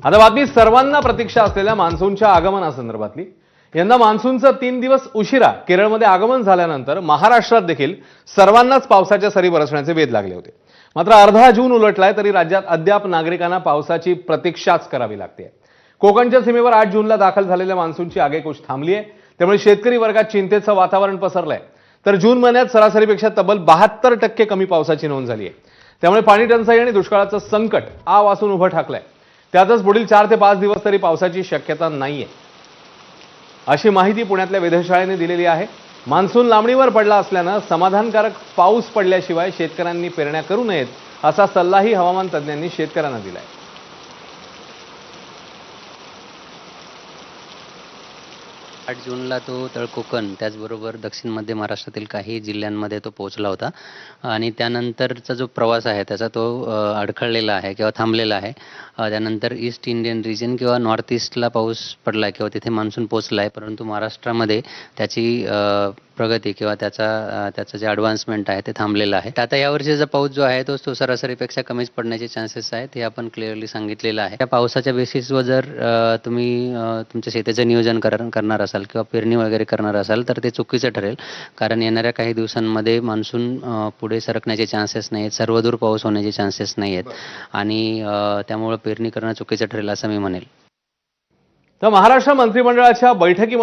आता बातमी सर्वांना प्रतीक्षा असलेल्या मान्सूनच्या आगमनासंदर्भातली। यंदा मान्सूनचं 3 दिवस उशिरा केरळमध्ये आगमन झाल्यानंतर महाराष्ट्रात देखील सर्वांनाच पावसाच्या सरी बरसण्याचे वेध लागले होते। मात्र अर्धा जून उलटलाय तरी राज्यात अद्याप नागरिकांना पावसाची प्रतीक्षाच करावी लागते। कोकणच्या सीमेवर 8 जूनला दाखल झालेल्या मान्सूनची आगेकूच थांबली आहे, त्यामुळे शेतकरी वर्गात चिंतेचं वातावरण पसरलंय। तर जून महिन्यात सरासरीपेक्षा तब्बल 72% कमी पावसाची नोंद झाली आहे। त्यामुळे पाणी टंचाई आणि दुष्काळाचं संकट आव असून उभं ठाकलंय। त्यातच पुढील 4 ते 5 दिवस तरी पावसाची शक्यता नाहीये, अशी माहिती पुण्यातल्या वेधशाळेने दिलेली आहे। मान्सून लांबणीवर पडला असल्यानं समाधानकारक पाऊस पडल्याशिवाय शेतकऱ्यांनी पेरण्या करू नयेत, असा सल्लाही हवामान तज्ज्ञांनी शेतकऱ्यांना दिलाय। 8 जूनला तो तळ कोकण त्याचबरोबर दक्षिण मध्य महाराष्ट्रातील काही जिल्ह्यांमध्ये तो पोहोचला होता आणि त्यानंतरचा जो प्रवास आहे त्याचा तो अडखळलेला आहे किंवा थांबलेला आहे। त्यानंतर ईस्ट इंडियन रिजन किंवा नॉर्थ ईस्टला पाऊस पडला किंवा तिथे मान्सून पोहोचला आहे, परंतु महाराष्ट्रामध्ये त्याची प्रगती किंवा त्याचं जे ॲडव्हान्समेंट आहे ते थांबलेलं आहे। आता यावर्षीचा पाऊस जो आहे तो सरासरीपेक्षा कमीच पडण्याचे चान्सेस आहेत, हे आपण क्लिअरली सांगितलेलं आहे। त्या पावसाच्या बेसिसवर जर तुम्ही तुमच्या शेतीचं नियोजन करणार असाल किंवा पेरणी वगैरे करणार असाल तर ते चुकीचं ठरेल, कारण येणाऱ्या काही दिवसांमध्ये मान्सून पुढे सरकण्याचे चान्सेस नाही आहेत, सर्वदूर पाऊस होण्याचे चान्सेस नाही आहेत आणि त्यामुळे पेरणी करणं चुकीचं ठरेल असं मी म्हणेल। तर महाराष्ट्र मंत्रिमंडळाच्या बैठकीमध्ये